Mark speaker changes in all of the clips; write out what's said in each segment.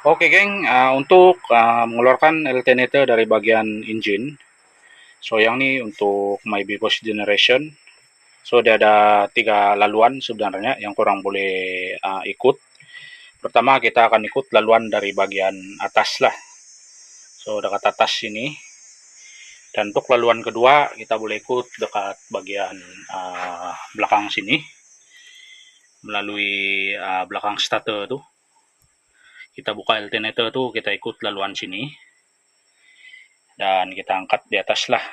Speaker 1: Oke geng, untuk mengeluarkan alternator dari bagian engine, so yang ini untuk Mybe Boss Generation, so dia ada 3 laluan sebenarnya yang kurang boleh ikut. Pertama kita akan ikut laluan dari bagian atas lah, so dekat atas sini. Dan untuk laluan kedua kita boleh ikut dekat bagian belakang sini, melalui belakang starter tuh. Kita buka alternator tuh, kita ikut laluan sini dan kita angkat di atas lah.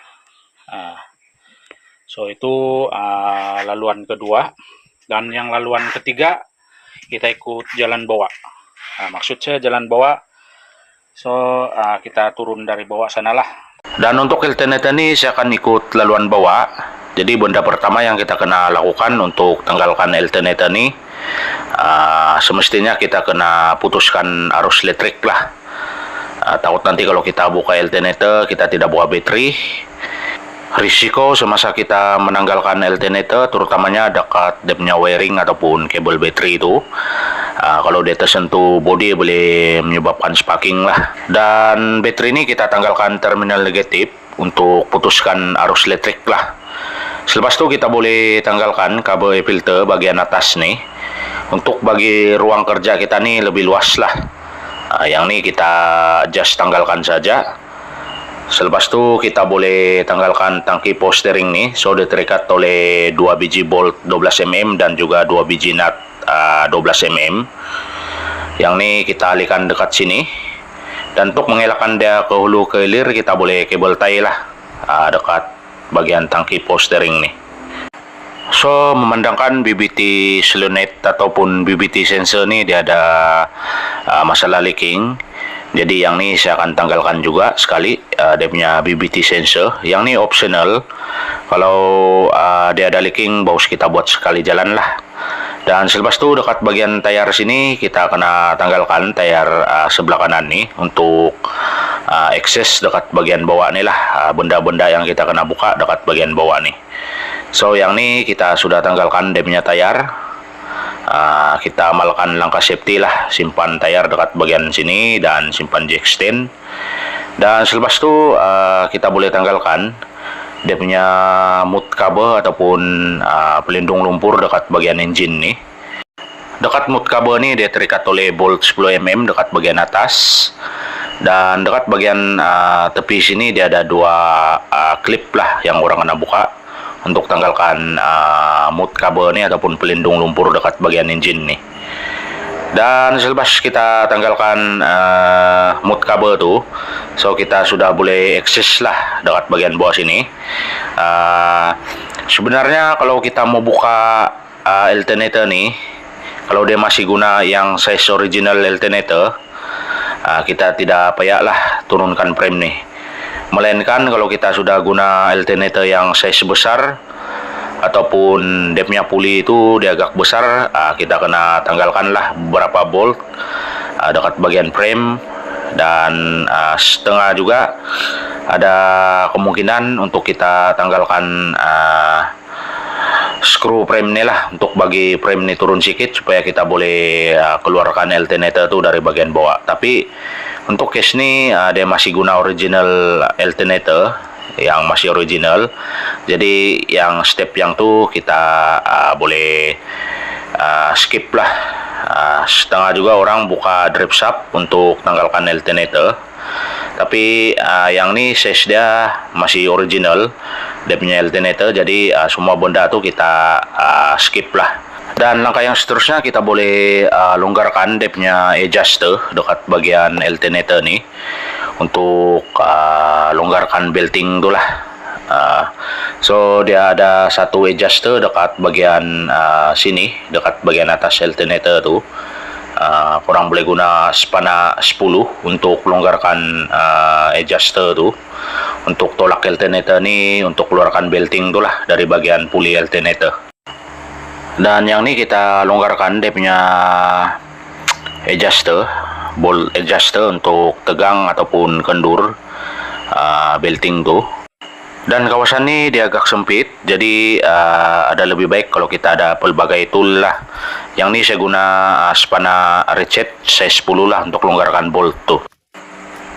Speaker 1: So itu laluan kedua. Dan yang laluan ketiga kita ikut jalan bawah. Maksud saya jalan bawah, so kita turun dari bawah sana lah. Dan untuk alternator ini saya akan ikut laluan bawah. Jadi benda pertama yang kita kena lakukan untuk tanggalkan alternator ini, semestinya kita kena putuskan arus listrik lah. Takut nanti kalau kita buka alternator kita tidak bawa baterai. Risiko semasa kita menanggalkan alternator, terutamanya dekat dia punya wiring ataupun kabel baterai itu, kalau dia tersentuh bodi boleh menyebabkan sparking lah. Dan baterai ini kita tanggalkan terminal negatif untuk putuskan arus listrik lah. Selepas itu kita boleh tanggalkan kabel filter bagian atas nih, untuk bagi ruang kerja kita nih lebih luas lah. Yang ini kita just tanggalkan saja. Selepas itu kita boleh tanggalkan tangki power steering nih, so dia terikat oleh 2 biji bolt 12 mm dan juga 2 biji nut 12 mm. Yang ini kita alihkan dekat sini. Dan untuk mengelakkan dia ke hulu ke hilir, kita boleh kabel tie lah dekat bagian tangki power steering nih. So memandangkan BBT solenoid ataupun BBT sensor nih dia ada masalah leaking. Jadi yang ini saya akan tanggalkan juga sekali dia punya BBT sensor. Yang ini optional. Kalau dia ada leaking, baus kita buat sekali jalan lah. Dan selepas itu dekat bagian tayar sini kita kena tanggalkan tayar sebelah kanan nih, untuk akses dekat bagian bawah nih lah. Benda-benda yang kita kena buka dekat bagian bawah nih. So yang ini kita sudah tanggalkan dia punya tayar. Kita amalkan langkah safety lah, simpan tayar dekat bagian sini dan simpan jack stand. Dan selepas itu kita boleh tanggalkan dia punya mud cover ataupun pelindung lumpur dekat bagian engine nih. Dekat mud cover nih dia terikat oleh bolt 10 mm dekat bagian atas. Dan dekat bagian tepi sini dia ada 2 klip lah yang orang kena buka untuk tanggalkan mud cover nih ataupun pelindung lumpur dekat bagian engine nih. Dan selepas kita tanggalkan mud cover tuh, so kita sudah boleh akses lah dekat bagian bawah sini. Sebenarnya kalau kita mau buka alternator nih, kalau dia masih guna yang size original alternator, kita tidak payah lah turunkan frame nih. Melainkan kalau kita sudah guna alternator yang size besar ataupun dia punya puli itu dia agak besar, kita kena tanggalkan lah beberapa bolt dekat bagian frame. Dan setengah juga ada kemungkinan untuk kita tanggalkan screw frame ini lah, untuk bagi frame ini turun sedikit supaya kita boleh keluarkan alternator itu dari bagian bawah. Tapi untuk case ini dia masih guna original alternator, yang masih original. Jadi yang step yang tuh kita boleh skip lah. Setengah juga orang buka drip shaft untuk tanggalkan alternator. Tapi yang ini size dia masih original, dia punya alternator. Jadi semua benda tuh kita skip lah. Dan langkah yang seterusnya kita boleh longgarkan dia punya adjuster dekat bagian alternator nih, untuk longgarkan belting tu lah. So dia ada satu adjuster dekat bagian sini, dekat bagian atas alternator tu. Korang boleh guna spana 10 untuk longgarkan adjuster tu, untuk tolak alternator ni, untuk keluarkan belting tu lah dari bagian puli alternator. Dan yang ni kita longgarkan dia punya adjuster, bolt adjuster untuk tegang ataupun kendur belting tu. Dan kawasan ini dia agak sempit, jadi ada lebih baik kalau kita ada pelbagai tool lah. Yang ini saya guna spana ratchet size 10 lah untuk longgarkan bolt tuh.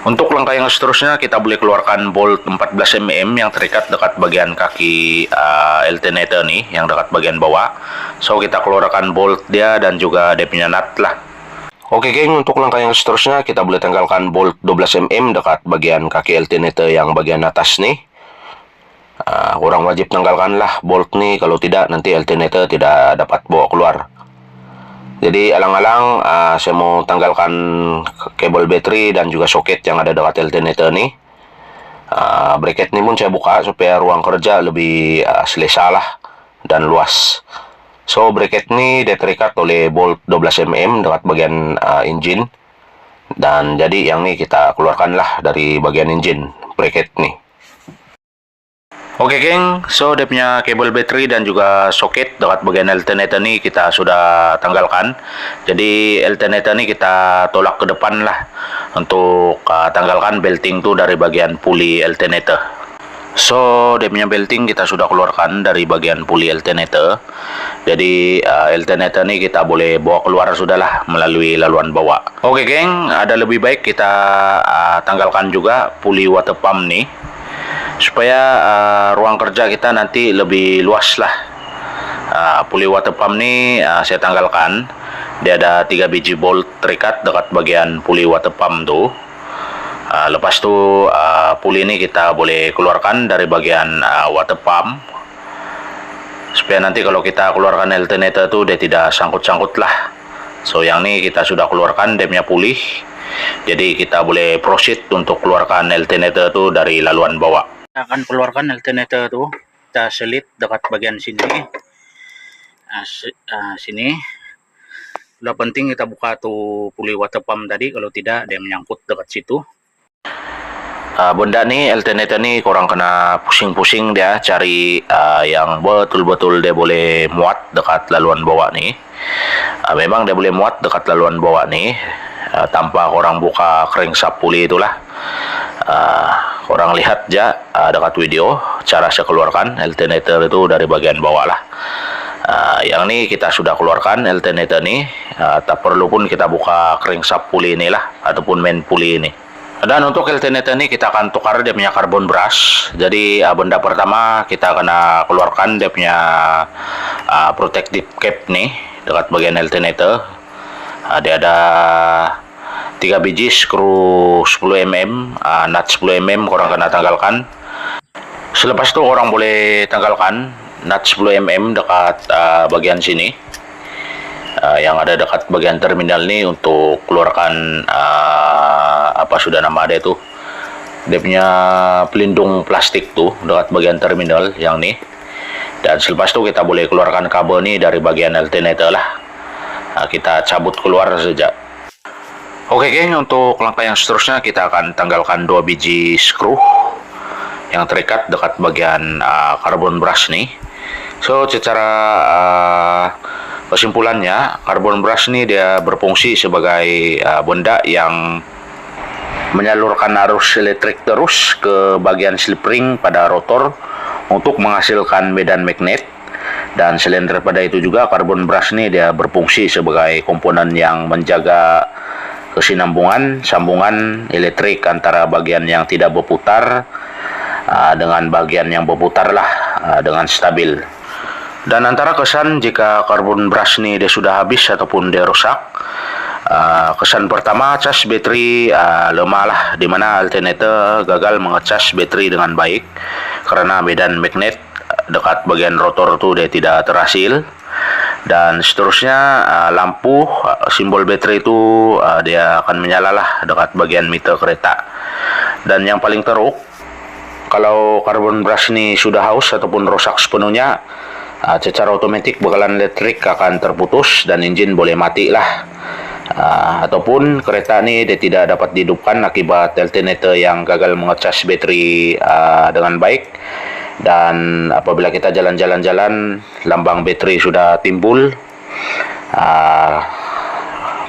Speaker 1: Untuk langkah yang seterusnya kita boleh keluarkan bolt 14 mm yang terikat dekat bagian kaki alternator nih, yang dekat bagian bawah. So kita keluarkan bolt dia dan juga dia punya nut lah. Oke geng, untuk langkah yang seterusnya kita boleh tanggalkan bolt 12 mm dekat bagian kaki alternator yang bagian atas nih. Kurang wajib tanggalkan lah bolt nih, kalau tidak nanti alternator tidak dapat bawa keluar. Jadi alang-alang saya mau tanggalkan kabel baterai dan juga soket yang ada dekat alternator nih. Bracket ini pun saya buka supaya ruang kerja lebih selesa lah dan luas. So bracket ini dia terikat oleh bolt 12 mm dekat bagian engine. Dan jadi yang ini kita keluarkan lah dari bagian engine bracket nih. Oke geng, so dia punya kabel baterai dan juga soket dekat bagian alternator ini kita sudah tanggalkan. Jadi alternator ini kita tolak ke depan lah untuk tanggalkan belting tuh dari bagian puli alternator. So dia punya belting kita sudah keluarkan dari bagian puli alternator. Jadi alternator ini kita boleh bawa keluar sudahlah melalui laluan bawah. Oke geng, ada lebih baik kita tanggalkan juga puli water pump nih, supaya ruang kerja kita nanti lebih luas lah. Puli water pump ini saya tanggalkan. Dia ada 3 biji bolt terikat dekat bagian puli water pump tuh. Lepas tu puli ini kita boleh keluarkan dari bagian water pump, supaya nanti kalau kita keluarkan alternator tuh dia tidak sangkut-sangkut lah. So yang ini kita sudah keluarkan dia punya puli. Jadi kita boleh proceed untuk keluarkan alternator tuh dari laluan bawah. Kita akan keluarkan alternator tuh, kita selit dekat bagian sini. Sini. Udah penting kita buka tuh puli water pump tadi, kalau tidak dia menyangkut dekat situ. Benda nih alternator nih kurang kena pusing-pusing dia cari yang betul-betul dia boleh muat dekat laluan bawah nih. Memang dia boleh muat dekat laluan bawah nih tanpa orang buka crankshaft puli itulah. Orang lihat aja dekat video cara saya keluarkan alternator itu dari bagian bawah lah. Yang ini kita sudah keluarkan alternator nih, tak perlu pun kita buka crankshaft puli ini lah ataupun main puli ini. Dan untuk alternator ini kita akan tukar dia punya carbon brush. Jadi benda pertama kita kena keluarkan dia punya protective cap nih dekat bagian alternator. Dia ada 3 biji skru 10 mm, nut 10 mm korang kena tanggalkan. Selepas itu orang boleh tanggalkan nut 10 mm dekat bagian sini, yang ada dekat bagian terminal ini, untuk keluarkan apa sudah nama dia tuh, dia punya pelindung plastik tuh dekat bagian terminal yang nih. Dan selepas itu kita boleh keluarkan kabel ini dari bagian alternator lah. Kita cabut keluar saja. Oke geng, untuk langkah yang seterusnya kita akan tanggalkan 2 biji skru yang terikat dekat bagian carbon brush nih. So secara kesimpulannya, carbon brush ini dia berfungsi sebagai benda yang menyalurkan arus elektrik terus ke bagian slip ring pada rotor untuk menghasilkan medan magnet. Dan selain daripada itu juga carbon brush ini dia berfungsi sebagai komponen yang menjaga kesinambungan sambungan elektrik antara bagian yang tidak berputar dengan bagian yang berputar lah dengan stabil. Dan antara kesan jika carbon brush ini dia sudah habis ataupun dia rusak, kesan pertama, cas bateri lemah lah, dimana alternator gagal mengecas bateri dengan baik karena medan magnet dekat bagian rotor tu dia tidak terhasil. Dan seterusnya lampu simbol baterai itu dia akan menyala lah dekat bagian meter kereta. Dan yang paling teruk, kalau carbon brush ini sudah haus ataupun rosak sepenuhnya, secara otomatis bekalan listrik akan terputus dan enjin boleh mati lah. Ataupun kereta ini dia tidak dapat dihidupkan akibat alternator yang gagal mengecas bateri dengan baik. Dan apabila kita jalan-jalan lambang bateri sudah timbul,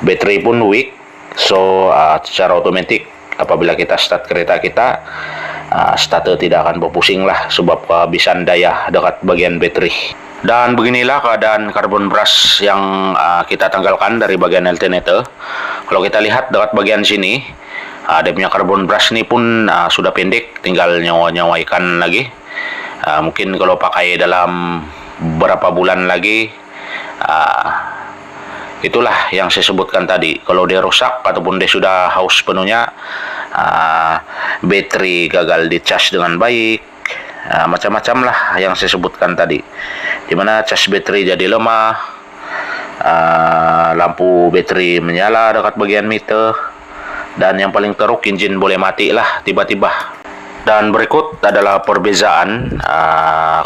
Speaker 1: bateri pun weak. So secara otomatis apabila kita start kereta kita, starter tidak akan berpusing lah sebab kehabisan daya dekat bagian bateri. Dan beginilah keadaan carbon brush yang kita tanggalkan dari bagian alternator. Kalau kita lihat dekat bagian sini, dia punya carbon brush ini pun sudah pendek, tinggal nyawa-nyawaikan lagi. Mungkin kalau pakai dalam beberapa bulan lagi, itulah yang saya sebutkan tadi. Kalau dia rusak ataupun dia sudah haus penuhnya, bateri gagal dicas dengan baik, macam-macam lah yang saya sebutkan tadi, dimana cas bateri jadi lemah, lampu bateri menyala dekat bagian meter, dan yang paling teruk engine boleh mati lah tiba-tiba. Dan berikut adalah perbezaan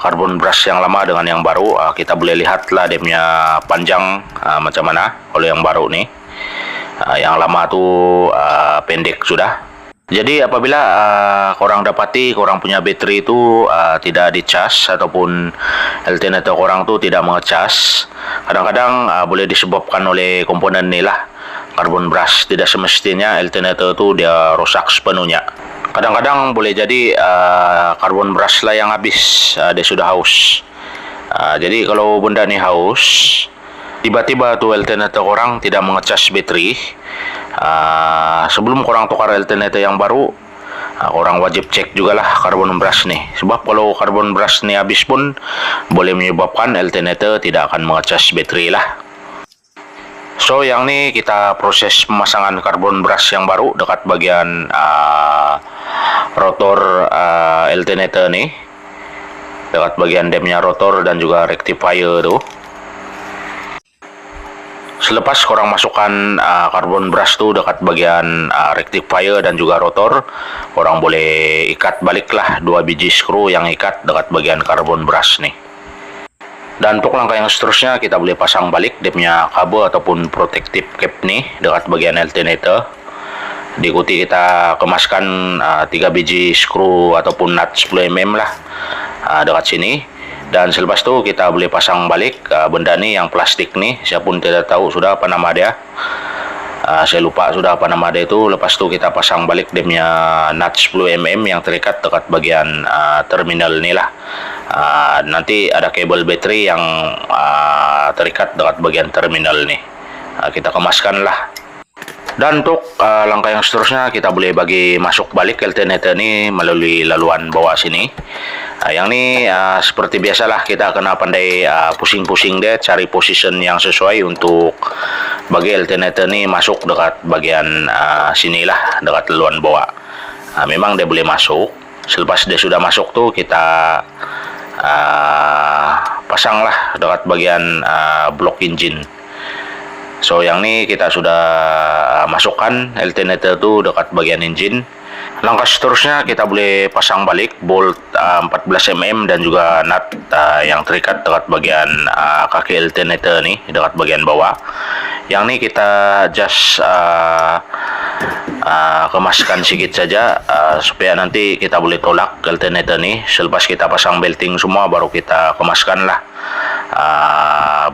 Speaker 1: carbon brush yang lama dengan yang baru. Kita boleh lihatlah dia punya panjang macam mana kalau yang baru nih. Yang lama tuh pendek sudah. Jadi apabila korang dapati korang punya bateri itu tidak dicas ataupun alternator korang tu tidak mengecas, kadang-kadang boleh disebabkan oleh komponen ni lah, carbon brush. Tidak semestinya alternator tu dia rosak sepenuhnya. Kadang-kadang boleh jadi carbon brush lah yang habis, dia sudah haus. Jadi kalau benda ni haus, tiba-tiba tu alternator korang tidak mengecas bateri, sebelum korang tukar alternator yang baru, korang wajib cek jugalah carbon brush ni. Sebab kalau carbon brush ni habis pun boleh menyebabkan alternator tidak akan mengecas bateri lah. So yang ni kita proses pemasangan carbon brush yang baru dekat bagian rotor alternator ni, dekat bagian damnya rotor dan juga rectifier tu. Selepas korang masukkan carbon brush tu dekat bagian rectifier dan juga rotor, korang boleh ikat baliklah 2 biji skru yang ikat dekat bagian carbon brush ni. Dan untuk langkah yang seterusnya, kita boleh pasang balik dia punya kabel ataupun protective cap ni dekat bagian alternator. Diikuti kita kemaskan 3 biji skru ataupun nut 10 mm lah dekat sini. Dan selepas tu kita boleh pasang balik benda ni yang plastik ni. Saya pun tidak tahu sudah apa nama dia. Saya lupa sudah apa nama dia itu. Lepas tu kita pasang balik dia punya nut 10 mm yang terikat dekat bagian terminal ni lah. Nanti ada kabel bateri yang terikat dekat bagian terminal ni. Kita kemaskan lah. Dan untuk langkah yang seterusnya, kita boleh bagi masuk balik alternator ni melalui laluan bawah sini. Yang ni seperti biasalah, kita kena pandai pusing-pusing dia, cari position yang sesuai untuk bagi alternator ni masuk dekat bagian sinilah, dekat laluan bawah. Memang dia boleh masuk. Selepas dia sudah masuk tu, kita pasanglah dekat bagian blok engine. So yang ni kita sudah masukkan alternator tu dekat bagian engine. Langkah seterusnya kita boleh pasang balik bolt 14 mm dan juga nut yang terikat dekat bagian kaki alternator ni dekat bagian bawah. Yang ni kita just kemaskan sikit saja supaya nanti kita boleh tolak alternator ni. Selepas kita pasang belting semua, baru kita kemaskan lah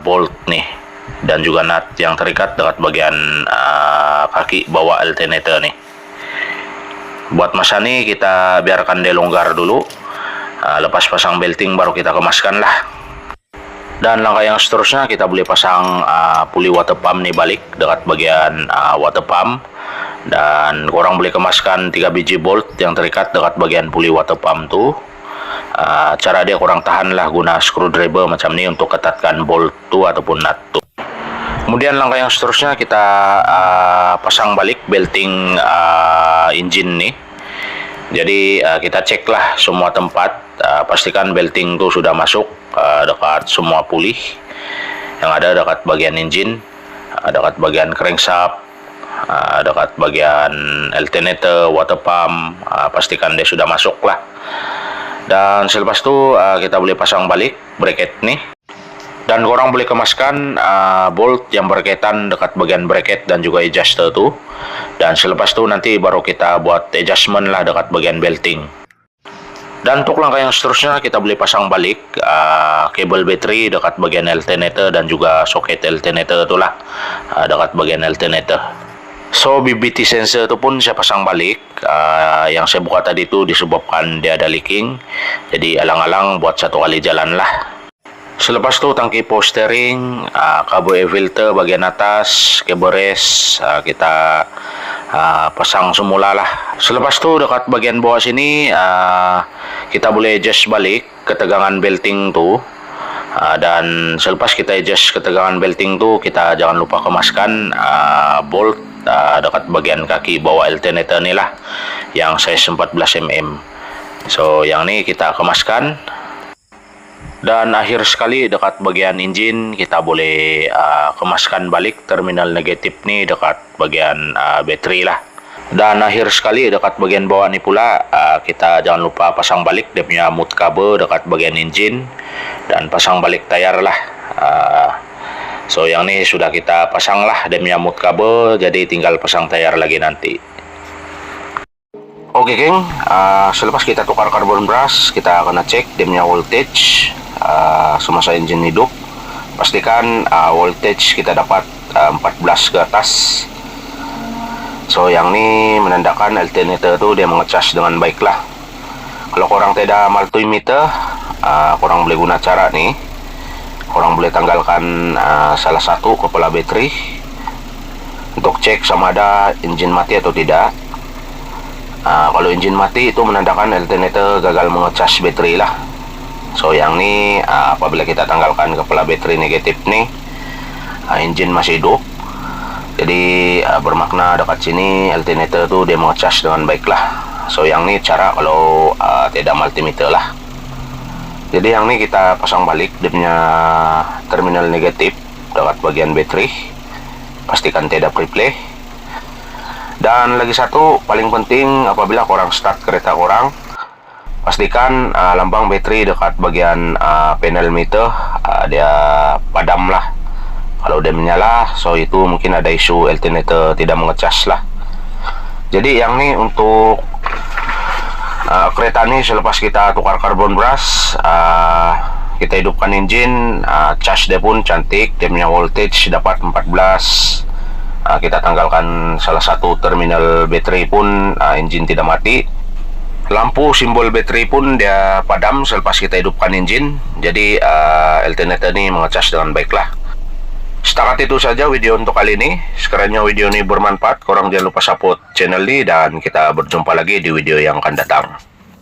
Speaker 1: bolt ni dan juga nut yang terikat dekat bagian kaki bawah alternator ni. Buat masa ni kita biarkan dia longgar dulu. Lepas pasang belting baru kita kemaskan lah. Dan langkah yang seterusnya, kita boleh pasang puli water pump ni balik dekat bagian water pump. Dan korang boleh kemaskan 3 biji bolt yang terikat dekat bagian puli water pump tu. Cara dia korang tahan lah guna screwdriver macam ni untuk ketatkan bolt tu ataupun nut tu. Kemudian langkah yang seterusnya, kita pasang balik belting engine ni. Jadi kita ceklah semua tempat, pastikan belting tu sudah masuk dekat semua puli yang ada dekat bagian engine, dekat bagian crankshaft, dekat bagian alternator, water pump. Pastikan dia sudah masuk lah. Dan selepas tu kita boleh pasang balik bracket ni. Dan korang boleh kemaskan bolt yang berkaitan dekat bagian bracket dan juga adjuster tu. Dan selepas tu nanti baru kita buat adjustment lah dekat bagian belting. Dan untuk langkah yang seterusnya, kita boleh pasang balik kabel bateri dekat bagian alternator dan juga soket alternator tu lah, dekat bagian alternator.
Speaker 2: So BBT sensor itu pun saya pasang balik. Yang saya buka tadi itu disebabkan dia ada leaking, jadi alang-alang buat satu kali jalan lah. Selepas itu tangki power steering, kabel air filter bagian atas, kabel res kita pasang semula lah. Selepas itu dekat bagian bawah sini kita boleh adjust balik ketegangan belting tuh. Dan selepas kita adjust ketegangan belting tuh, kita jangan lupa kemaskan bolt dekat bagian kaki bawah alternator ni lah, yang size 14 mm. So yang ni kita kemaskan. Dan akhir sekali dekat bagian engine kita boleh kemaskan balik terminal negatif ni dekat bagian bateri lah. Dan akhir sekali dekat bagian bawah ni pula kita jangan lupa pasang balik dia punya mute cover dekat bagian engine, dan pasang balik tayar lah. So yang ni sudah kita pasang lah dia punya mute cover, jadi tinggal pasang tayar lagi nanti. Oke geng, selepas kita tukar karbon brush, kita akan cek dia punya voltage semasa engine hidup. Pastikan voltage kita dapat 14 ke atas. So yang ni menandakan alternator tu dia mengecas dengan baik lah. Kalau korang tidak multimeter, korang boleh guna cara ni. Korang boleh tanggalkan salah satu kepala bateri untuk cek sama ada engine mati atau tidak. Kalau engine mati itu menandakan alternator gagal mengecas bateri lah. So yang ni apabila kita tanggalkan kepala bateri negatif ni, engine masih hidup. Jadi bermakna dekat sini alternator tu dia mengecas dengan baik lah. So yang ni cara kalau tidak multimeter lah. Jadi yang ni kita pasang balik dia punya terminal negatif dekat bagian bateri. Pastikan tidak pre-play. Dan lagi satu paling penting, apabila korang start kereta korang, pastikan lambang bateri dekat bagian panel meter dia padam lah. Kalau dia menyala, so itu mungkin ada isu alternator tidak mengecas lah. Jadi yang ni untuk kereta ni selepas kita tukar karbon brush, kita hidupkan engine, charge dia pun cantik, dia punya voltage dapat 14. Kita tanggalkan salah satu terminal bateri pun engine tidak mati. Lampu simbol bateri pun dia padam selepas kita hidupkan engine. Jadi alternator ni mengecas dengan baik lah. Setakat itu saja video untuk kali ini. Sekiranya video ini bermanfaat, korang jangan lupa support channel ini, dan kita berjumpa lagi di video yang akan datang.